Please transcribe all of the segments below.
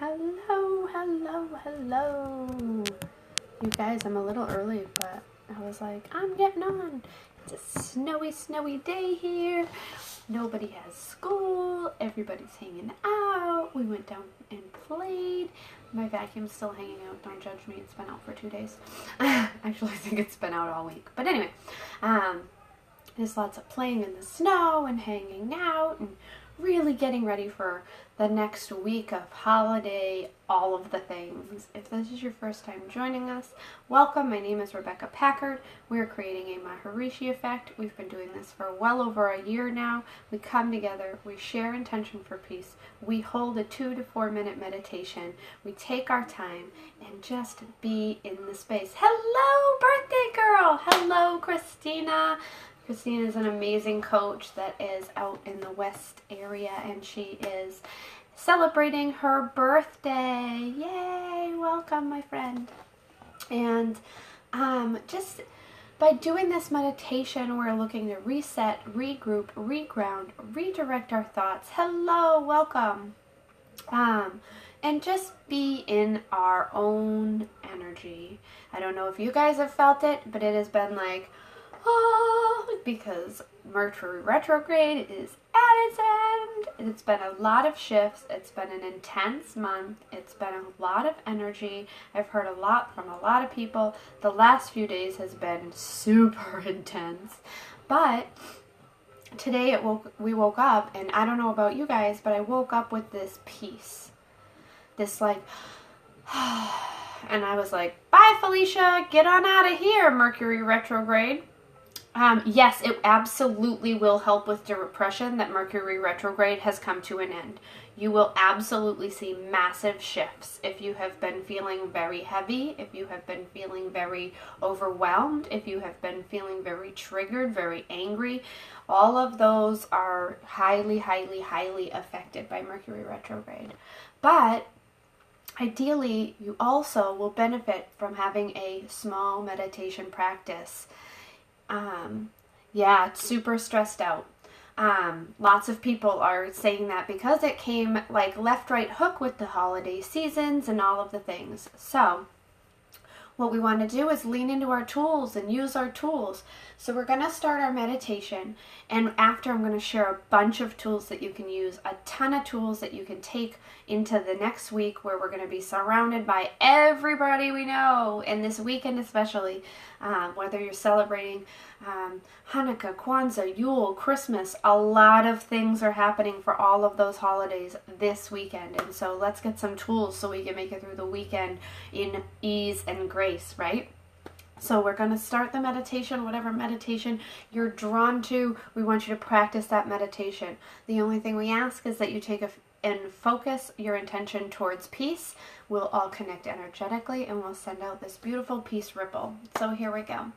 Hello, hello, hello. You guys, I'm a little early, but I was like, I'm getting on. It's a snowy, snowy day here. Nobody has school. Everybody's hanging out. We went down and played. My vacuum's still hanging out. Don't judge me. It's been out for 2 days. Actually, I think it's been out all week. But anyway, there's lots of playing in the snow and hanging out and really getting ready for the next week of holiday, all of the things. If this is your first time joining us, welcome. My name is Rebecca Packard. We're creating a Maharishi Effect. We've been doing this for well over a year now. We come together, we share intention for peace, we hold a 2 to 4 minute meditation, we take our time and just be in the space. Hello, birthday girl! Hello, Christina! Christine is an amazing coach that is out in the West area, and she is celebrating her birthday. Yay! Welcome, my friend. And just by doing this meditation, we're looking to reset, regroup, reground, redirect our thoughts. Hello, welcome. And just be in our own energy. I don't know if you guys have felt it, but it has been like, because Mercury retrograde is at its end. It's been a lot of shifts. It's been an intense month. It's been a lot of energy. I've heard a lot from a lot of people. The last few days has been super intense. But today we woke up, and I don't know about you guys, but I woke up with this peace. This like, and I was like, bye Felicia, get on out of here, Mercury retrograde. Yes, it absolutely will help with depression that Mercury retrograde has come to an end. You will absolutely see massive shifts if you have been feeling very heavy, if you have been feeling very overwhelmed, if you have been feeling very triggered, very angry. All of those are highly, highly, highly affected by Mercury retrograde. But ideally, you also will benefit from having a small meditation practice. Yeah, it's super stressed out. Lots of people are saying that because it came like left, right hook with the holiday seasons and all of the things. So what we want to do is lean into our tools and use our tools. So we're going to start our meditation, and after I'm going to share a bunch of tools that you can use, a ton of tools that you can take into the next week where we're going to be surrounded by everybody we know, and this weekend especially, whether you're celebrating Hanukkah, Kwanzaa, Yule, Christmas, a lot of things are happening for all of those holidays this weekend. And so let's get some tools so we can make it through the weekend in ease and grace, right? So we're going to start the meditation, whatever meditation you're drawn to. We want you to practice that meditation. The only thing we ask is that you take and focus your intention towards peace. We'll all connect energetically and we'll send out this beautiful peace ripple. So here we go.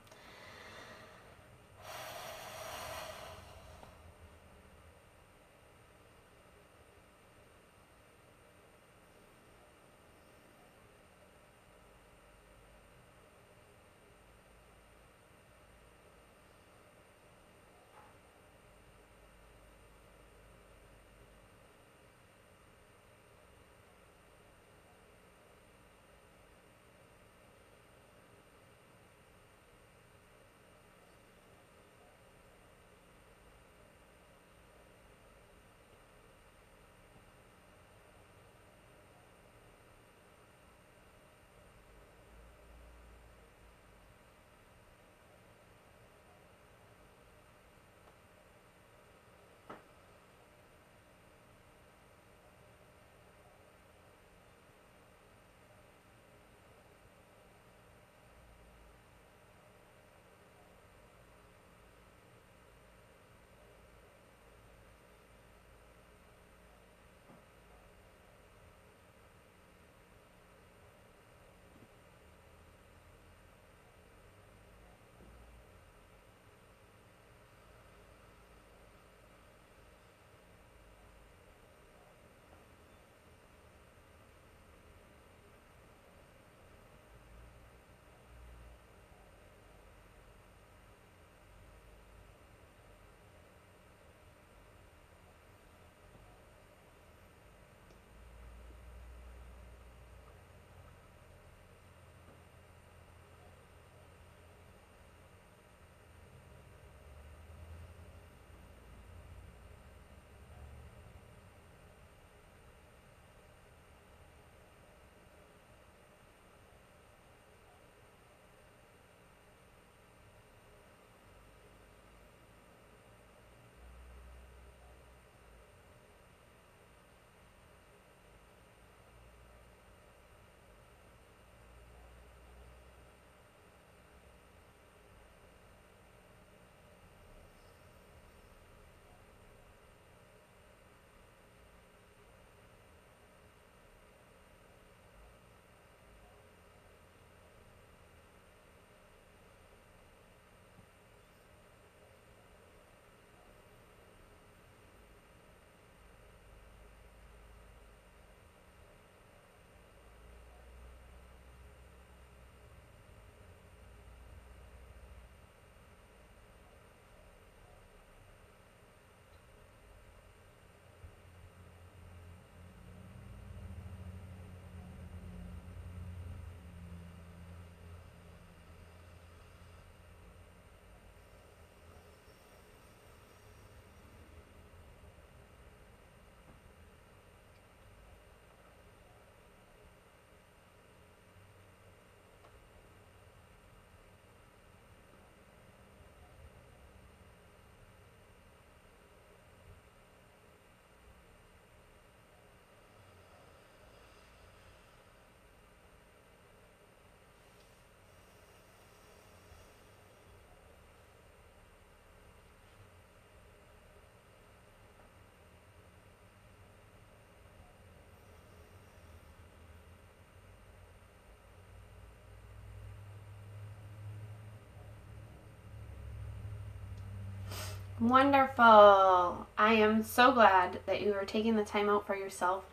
Wonderful. I am so glad that you are taking the time out for yourself.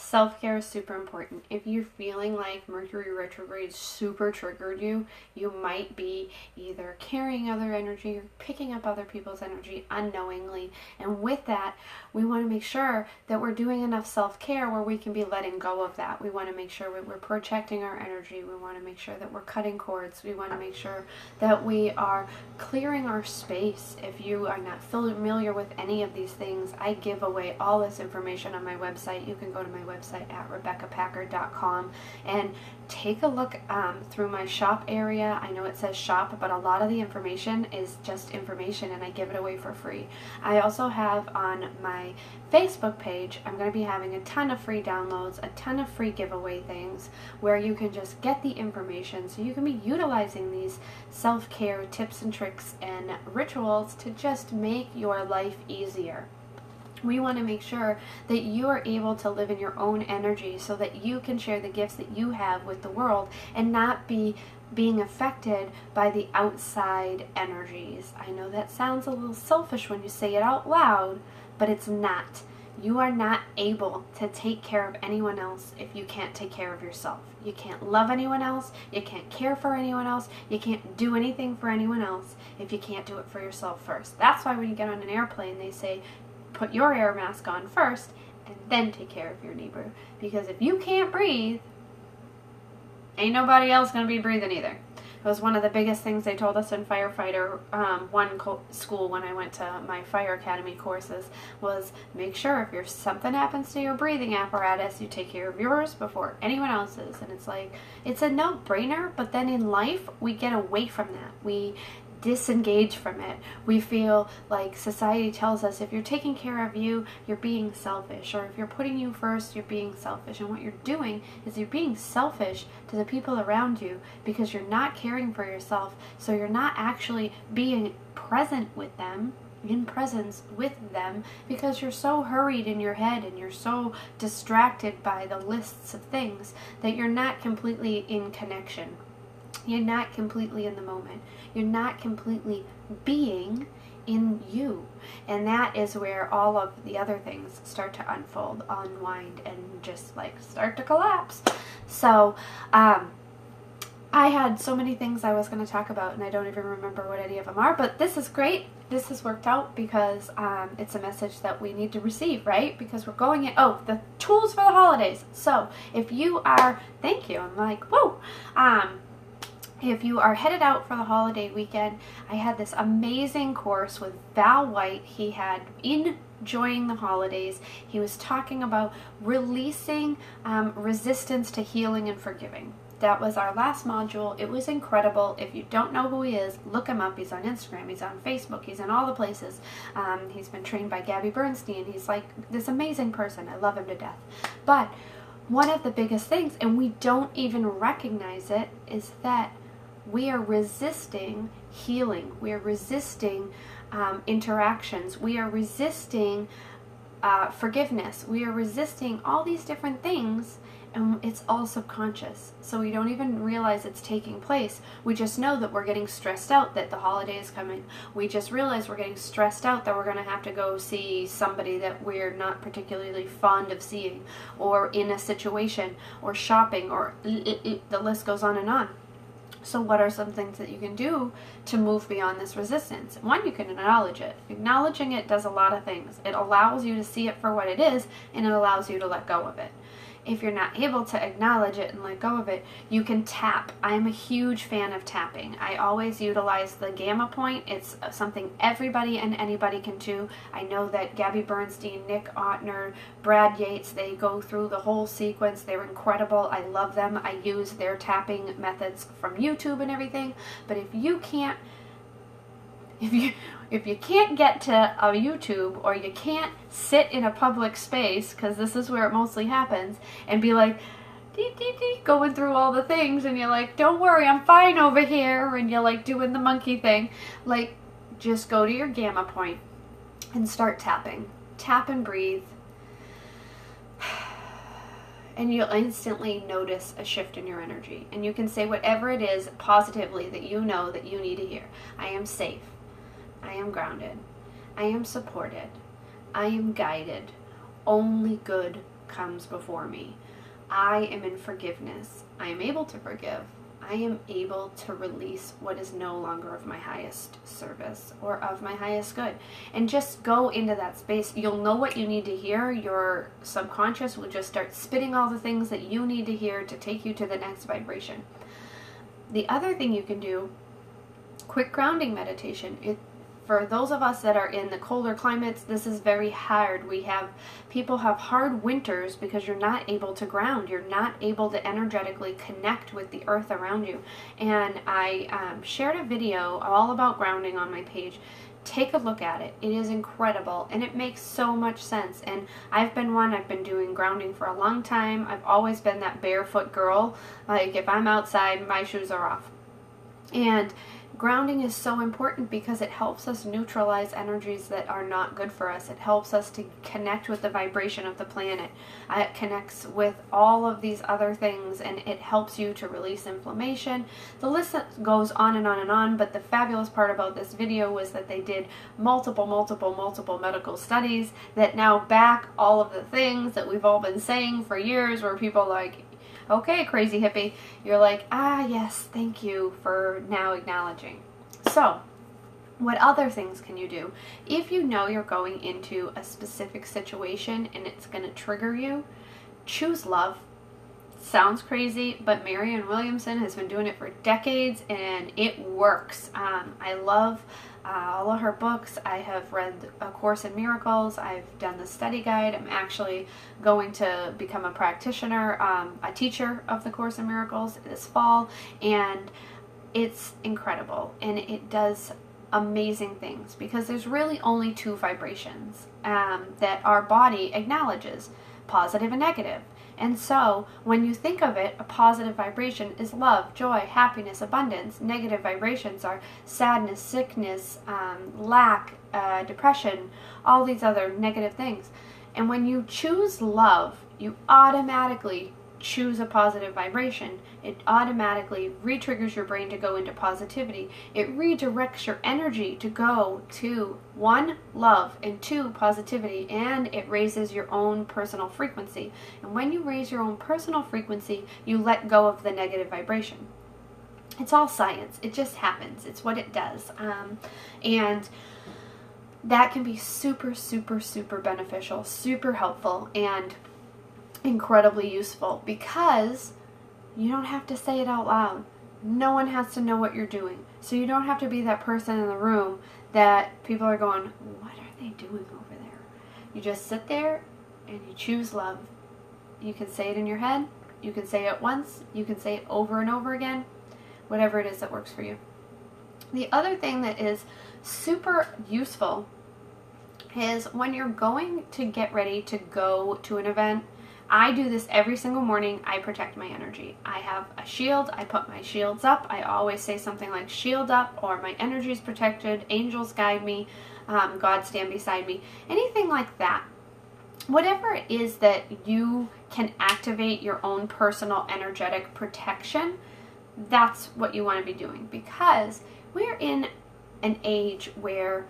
Self-care is super important. If you're feeling like Mercury retrograde super triggered you, you might be either carrying other energy or picking up other people's energy unknowingly. And with that, we want to make sure that we're doing enough self-care where we can be letting go of that. We want to make sure we're protecting our energy. We want to make sure that we're cutting cords. We want to make sure that we are clearing our space. If you are not familiar with any of these things, I give away all this information on my website. You can go to my website at RebeccaPackard.com and take a look through my shop area. I know it says shop, but a lot of the information is just information, and I give it away for free. I also have on my Facebook page, I'm going to be having a ton of free downloads, a ton of free giveaway things where you can just get the information so you can be utilizing these self-care tips and tricks and rituals to just make your life easier. We want to make sure that you are able to live in your own energy so that you can share the gifts that you have with the world and not be being affected by the outside energies. I know that sounds a little selfish when you say it out loud, but it's not. You are not able to take care of anyone else if you can't take care of yourself. You can't love anyone else. You can't care for anyone else. You can't do anything for anyone else if you can't do it for yourself first. That's why when you get on an airplane, they say, put your air mask on first and then take care of your neighbor. Because if you can't breathe, ain't nobody else going to be breathing either. It was one of the biggest things they told us in firefighter school when I went to my fire academy courses was make sure if something happens to your breathing apparatus, you take care of yours before anyone else's. And it's like, it's a no-brainer, but then in life, we get away from that. We disengage from it. We feel like society tells us if you're taking care of you, you're being selfish, or if you're putting you first, you're being selfish. And what you're doing is you're being selfish to the people around you because you're not caring for yourself, so you're not actually being present with them, in presence with them, because you're so hurried in your head and you're so distracted by the lists of things that you're not completely in connection. You're not completely in the moment. You're not completely being in you. And that is where all of the other things start to unfold, unwind, and just like start to collapse. So, I had so many things I was going to talk about, and I don't even remember what any of them are, but this is great. This has worked out because it's a message that we need to receive, right? Because we're going in, the tools for the holidays. So, if you are, thank you, I'm like, whoa, if you are headed out for the holiday weekend, I had this amazing course with Val White. He had Enjoying the Holidays. He was talking about releasing resistance to healing and forgiving. That was our last module. It was incredible. If you don't know who he is, look him up. He's on Instagram. He's on Facebook. He's in all the places. He's been trained by Gabrielle Bernstein. He's like this amazing person. I love him to death. But one of the biggest things, and we don't even recognize it, is that we are resisting healing. We are resisting interactions. We are resisting forgiveness. We are resisting all these different things, and it's all subconscious. So we don't even realize it's taking place. We just know that we're getting stressed out that the holiday is coming. We just realize we're getting stressed out that we're going to have to go see somebody that we're not particularly fond of seeing, or in a situation, or shopping, or the list goes on and on. So what are some things that you can do to move beyond this resistance? One, you can acknowledge it. Acknowledging it does a lot of things. It allows you to see it for what it is, and it allows you to let go of it. If you're not able to acknowledge it and let go of it, you can tap. I'm a huge fan of tapping. I always utilize the gamma point. It's something everybody and anybody can do. I know that Gabby Bernstein, Nick Otner, Brad Yates, they go through the whole sequence. They're incredible. I love them. I use their tapping methods from YouTube and everything. But if you can't get to a YouTube, or you can't sit in a public space, because this is where it mostly happens, and be like, dee, dee, dee, going through all the things, and you're like, don't worry, I'm fine over here, and you're like doing the monkey thing, like, just go to your gamma point and start tapping. Tap and breathe. And you'll instantly notice a shift in your energy. And you can say whatever it is positively that you know that you need to hear. I am safe. I am grounded. I am supported. I am guided. Only good comes before me. I am in forgiveness. I am able to forgive. I am able to release what is no longer of my highest service or of my highest good. And just go into that space. You'll know what you need to hear. Your subconscious will just start spitting all the things that you need to hear to take you to the next vibration. The other thing you can do, quick grounding meditation. For those of us that are in the colder climates, this is very hard. People have hard winters because you're not able to ground. You're not able to energetically connect with the earth around you. And I shared a video all about grounding on my page. Take a look at it. It is incredible and it makes so much sense. And I've been doing grounding for a long time. I've always been that barefoot girl. Like if I'm outside, my shoes are off. And grounding is so important because it helps us neutralize energies that are not good for us. It helps us to connect with the vibration of the planet. It connects with all of these other things, and it helps you to release inflammation. The list goes on and on and on, but the fabulous part about this video was that they did multiple medical studies that now back all of the things that we've all been saying for years, where people are like, okay, crazy hippie, you're like, yes, thank you for now acknowledging. So, what other things can you do? If you know you're going into a specific situation and it's going to trigger you, choose love. Sounds crazy, but Marianne Williamson has been doing it for decades and it works. I love all of her books. I have read A Course in Miracles. I've done the study guide. I'm actually going to become a practitioner, a teacher of the Course in Miracles this fall, and it's incredible and it does amazing things because there's really only two vibrations that our body acknowledges, positive and negative. And so, when you think of it, a positive vibration is love, joy, happiness, abundance. Negative vibrations are sadness, sickness, lack, depression, all these other negative things. And when you choose love, you automatically choose a positive vibration. It automatically re-triggers your brain to go into positivity. It redirects your energy to go to 1, love, and 2, positivity, and it raises your own personal frequency. And when you raise your own personal frequency, you let go of the negative vibration. It's all science. It just happens. It's what it does. And that can be super beneficial, super helpful, and incredibly useful because you don't have to say it out loud. No one has to know what you're doing. So you don't have to be that person in the room that people are going, what are they doing over there? You just sit there and you choose love. You can say it in your head. You can say it once. You can say it over and over again. Whatever it is that works for you. The other thing that is super useful is when you're going to get ready to go to an event. I do this every single morning. I protect my energy. I have a shield. I put my shields up. I always say something like shield up or my energy is protected. Angels guide me. God stand beside me. Anything like that. Whatever it is that you can activate your own personal energetic protection, that's what you want to be doing because we're in an age where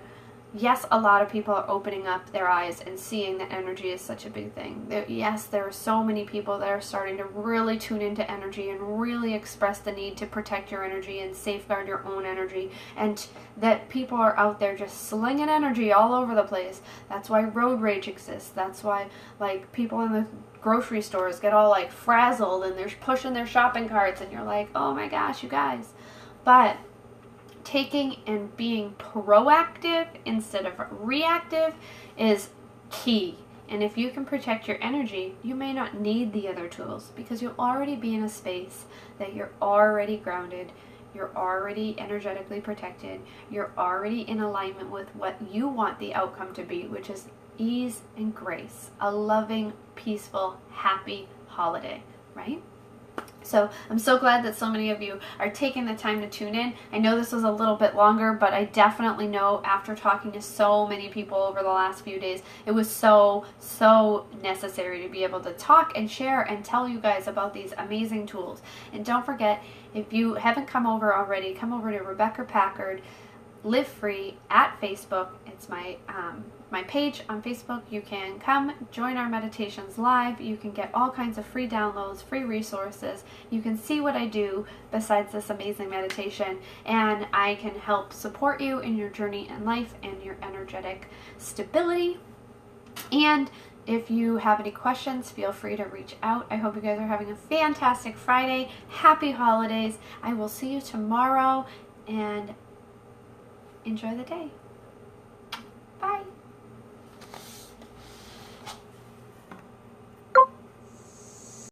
yes, a lot of people are opening up their eyes and seeing that energy is such a big thing. Yes, there are so many people that are starting to really tune into energy and really express the need to protect your energy and safeguard your own energy, and that people are out there just slinging energy all over the place. That's why road rage exists. That's why like people in the grocery stores get all like frazzled and they're pushing their shopping carts and you're like, oh my gosh, you guys. But taking and being proactive instead of reactive is key. And if you can protect your energy, you may not need the other tools because you'll already be in a space that you're already grounded, you're already energetically protected, you're already in alignment with what you want the outcome to be, which is ease and grace, a loving, peaceful, happy holiday, right? So I'm so glad that so many of you are taking the time to tune in. I know this was a little bit longer, but I definitely know after talking to so many people over the last few days, it was so necessary to be able to talk and share and tell you guys about these amazing tools. And don't forget, if you haven't come over already, come over to Rebecca Packard Live Free at Facebook. It's my my page on Facebook. You can come join our meditations live. You can get all kinds of free downloads, free resources. You can see what I do besides this amazing meditation, and I can help support you in your journey in life and your energetic stability. And if you have any questions, feel free to reach out. I hope you guys are having a fantastic Friday. Happy holidays. I will see you tomorrow, and enjoy the day. Bye.